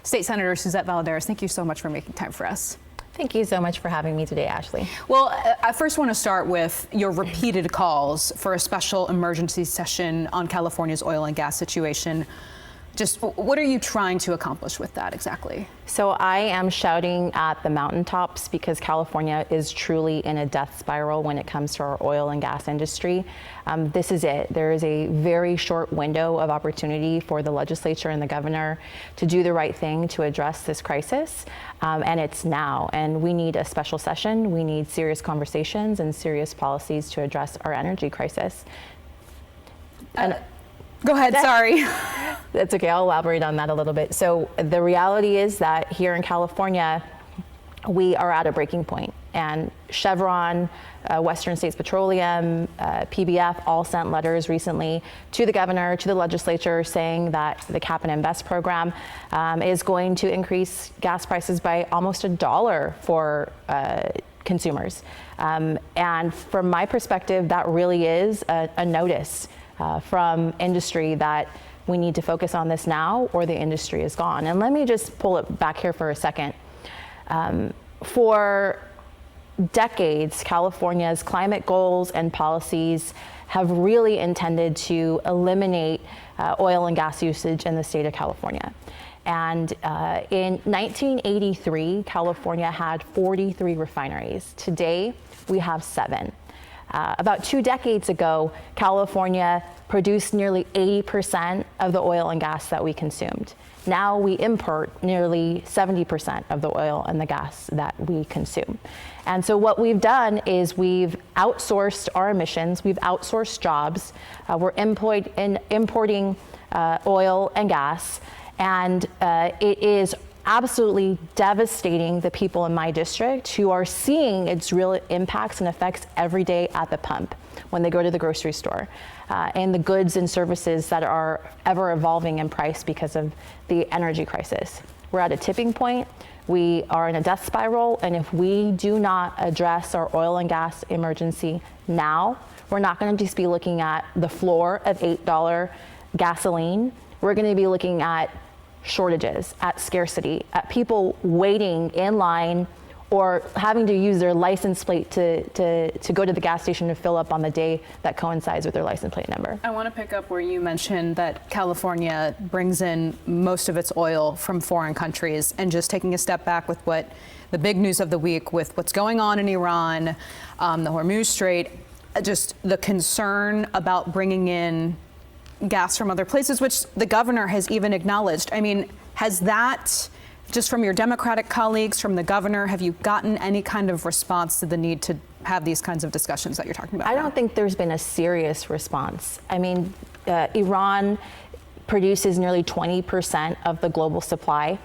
State Senator Suzette Valladares, thank you so much for making time for us. Thank you so much for having me today, Ashley. Well, I first want to start with your repeated calls for a special emergency session on California's oil and gas situation. Just what are you trying to accomplish with that exactly? So I am shouting at the mountaintops because California is truly in a death spiral when it comes to our oil and gas industry. This is it. There is a very short window of opportunity for the legislature and the governor to do the right thing to address this crisis, and it's now. And we need a special session. We need serious conversations and serious policies to address our energy crisis. Go ahead, sorry. That's okay, I'll elaborate on that a little bit. So the reality is that here in California, we are at a breaking point. And Chevron, Western States Petroleum, PBF all sent letters recently to the governor, to the legislature, saying that the cap and invest program is going to increase gas prices by almost $1 for consumers. And from my perspective, that really is a notice from industry that we need to focus on this now or the industry is gone. And let me just pull it back here for a second. For decades, California's climate goals and policies have really intended to eliminate oil and gas usage in the state of California. And in 1983, California had 43 refineries. Today, we have 7. About 2 decades ago, California produced nearly 80% of the oil and gas that we consumed. Now we import nearly 70% of the oil and the gas that we consume. And so what we've done is we've outsourced our emissions, we've outsourced jobs, we're importing oil and gas, and it is absolutely devastating the people in my district who are seeing its real impacts and effects every day at the pump when they go to the grocery store, and the goods and services that are ever evolving in price because of the energy crisis. We're at a tipping point. We are in a death spiral, and if we do not address our oil and gas emergency now, we're not going to just be looking at the floor of $8 gasoline. We're going to be looking at shortages, at scarcity, at people waiting in line or having to use their license plate to go to the gas station to fill up on the day that coincides with their license plate number. I want to pick up where you mentioned that California brings in most of its oil from foreign countries, and just taking a step back with what the big news of the week with what's going on in Iran, the Hormuz Strait, just the concern about bringing in gas from other places, which the governor has even acknowledged. I mean, has that, just from your Democratic colleagues, from the governor, have you gotten any kind of response to the need to have these kinds of discussions that you're talking about? I don't think there's been a serious response. I mean, Iran produces nearly 20% of the global supply.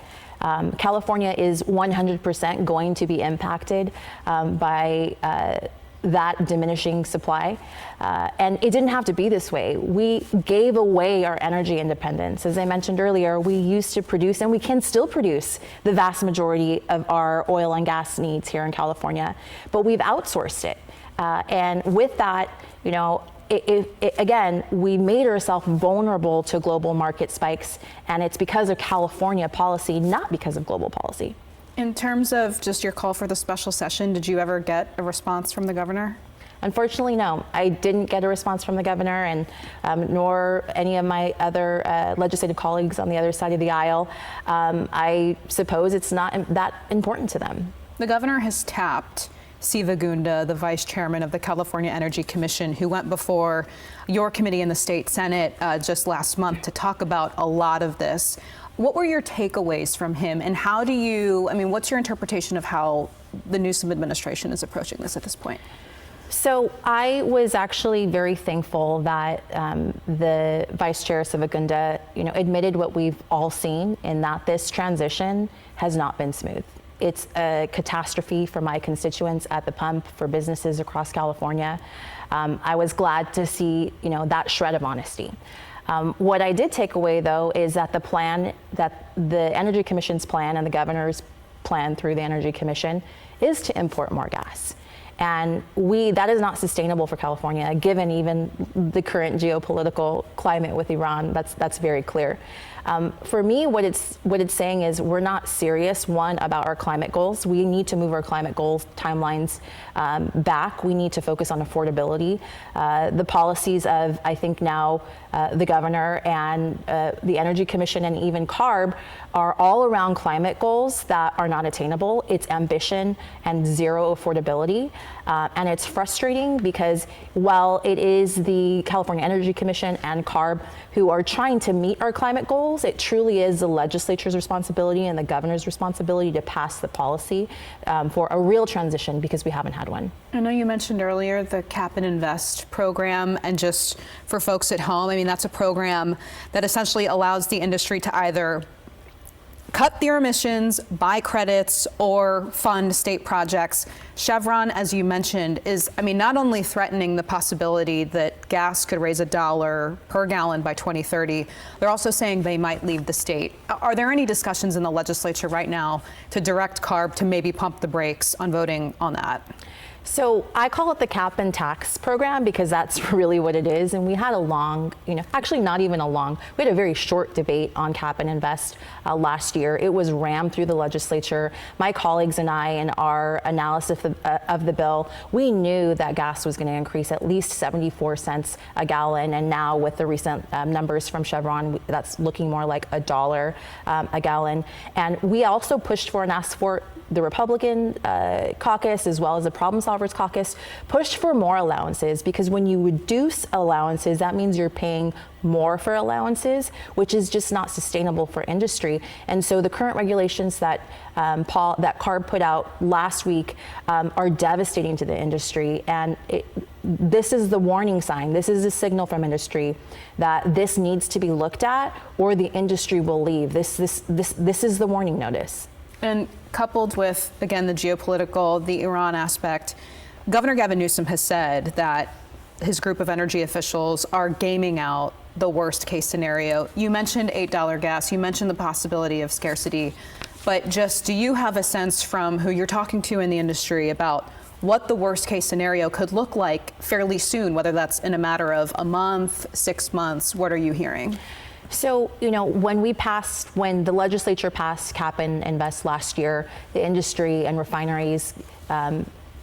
California is 100% going to be impacted by that diminishing supply. And it didn't have to be this way. We gave away our energy independence. As I mentioned earlier, we used to produce, and we can still produce, the vast majority of our oil and gas needs here in California, but we've outsourced it. And with that, you know, again, we made ourselves vulnerable to global market spikes, and it's because of California policy, not because of global policy. In terms of just your call for the special session, did you ever get a response from the governor? Unfortunately, no. I didn't get a response from the governor, and nor any of my other legislative colleagues on the other side of the aisle. I suppose it's not that important to them. The governor has tapped Siva Gunda, the vice chairman of the California Energy Commission, who went before your committee in the state Senate just last month to talk about a lot of this. What were your takeaways from him, and how do you, I mean, what's your interpretation of how the Newsom administration is approaching this at this point? So I was actually very thankful that the Vice Chair Siva Gunda, admitted what we've all seen, in that this transition has not been smooth. It's a catastrophe for my constituents at the pump, for businesses across California. I was glad to see, that shred of honesty. What I did take away, though, is that the plan, that the Energy Commission's plan and the governor's plan through the Energy Commission is to import more gas. And that is not sustainable for California, given even the current geopolitical climate with Iran. That's very clear. For me, what it's saying is we're not serious, one, about our climate goals. We need to move our climate goals timelines back. We need to focus on affordability. The policies of, I think now, the governor and the Energy Commission and even CARB are all around climate goals that are not attainable. It's ambition and zero affordability. And it's frustrating because while it is the California Energy Commission and CARB who are trying to meet our climate goals, it truly is the legislature's responsibility and the governor's responsibility to pass the policy for a real transition, because we haven't had one. I know you mentioned earlier the Cap and Invest program, and just for folks at home, I mean, that's a program that essentially allows the industry to either cut their emissions, buy credits, or fund state projects. Chevron, as you mentioned, is, I mean, not only threatening the possibility that gas could raise $1 per gallon by 2030, they're also saying they might leave the state. Are there any discussions in the legislature right now to direct CARB to maybe pump the brakes on voting on that? So I call it the cap and tax program because that's really what it is. And we had a long, actually not even a long, we had a very short debate on cap and invest last year. It was rammed through the legislature. My colleagues and I, in our analysis of the bill, we knew that gas was going to increase at least 74 cents a gallon. And now with the recent numbers from Chevron, that's looking more like $1 a gallon. And we also pushed for and asked for, the Republican caucus, as well as the Problem Solvers caucus, pushed for more allowances, because when you reduce allowances, that means you're paying more for allowances, which is just not sustainable for industry. And so the current regulations that that CARB put out last week are devastating to the industry. And this is the warning sign. This is a signal from industry that this needs to be looked at, or the industry will leave. This is the warning notice. And coupled with, again, the geopolitical, the Iran aspect, Governor Gavin Newsom has said that his group of energy officials are gaming out the worst case scenario. You mentioned $8 gas, you mentioned the possibility of scarcity, but just, do you have a sense from who you're talking to in the industry about what the worst case scenario could look like fairly soon, whether that's in a matter of a month, 6 months? What are you hearing? So, when the legislature passed Cap and Invest last year, the industry and refineries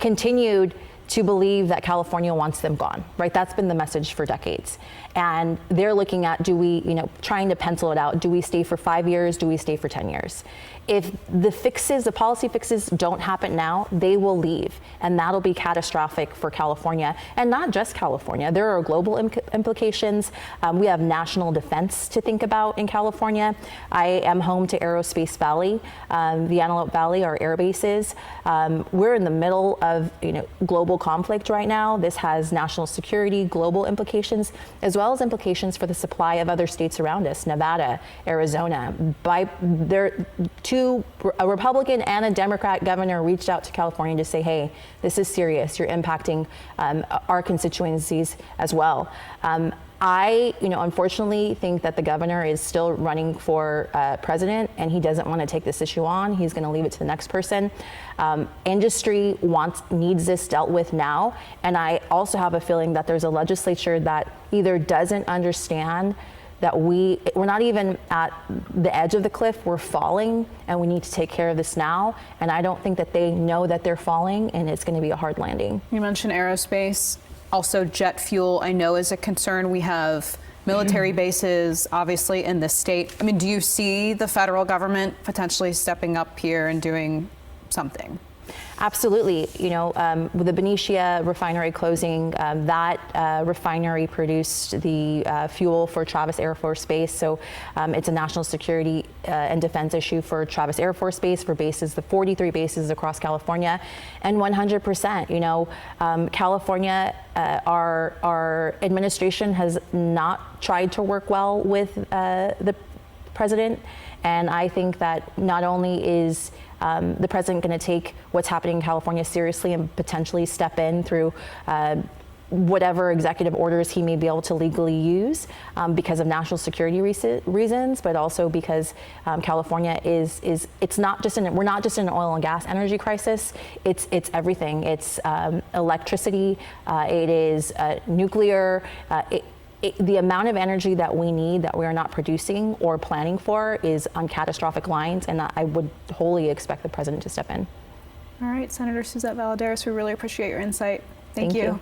continued to believe that California wants them gone, right? That's been the message for decades. And they're looking at, trying to pencil it out. Do we stay for 5 years? Do we stay for 10 years? If the policy fixes don't happen now, they will leave. And that'll be catastrophic for California. And not just California. There are global implications. We have national defense to think about in California. I am home to Aerospace Valley, the Antelope Valley, our air bases. We're in the middle of global conflict right now. This has national security, global implications, as well as implications for the supply of other states around us, Nevada, Arizona. A Republican and a Democrat governor reached out to California to say, hey, this is serious. You're impacting our constituencies as well. I, unfortunately think that the governor is still running for president, and he doesn't want to take this issue on. He's going to leave it to the next person. Industry needs this dealt with now. And I also have a feeling that there's a legislature that either doesn't understand that we're not even at the edge of the cliff, we're falling, and we need to take care of this now. And I don't think that they know that they're falling, and it's going to be a hard landing. You mentioned aerospace. Also, jet fuel, I know, is a concern. We have military bases, obviously, in the state. I mean, do you see the federal government potentially stepping up here and doing something? Absolutely. With the Benicia refinery closing, that refinery produced the fuel for Travis Air Force Base. So it's a national security and defense issue for Travis Air Force Base, for bases, the 43 bases across California. And 100%, California, our administration has not tried to work well with the president. And I think that not only is the president going to take what's happening in California seriously and potentially step in through whatever executive orders he may be able to legally use because of national security reasons, but also because California it's not just we're not just in an oil and gas energy crisis. It's everything. It's electricity. It is nuclear. The amount of energy that we need that we are not producing or planning for is on catastrophic lines, and I would wholly expect the president to step in. All right, Senator Suzette Valladares, we really appreciate your insight. Thank you.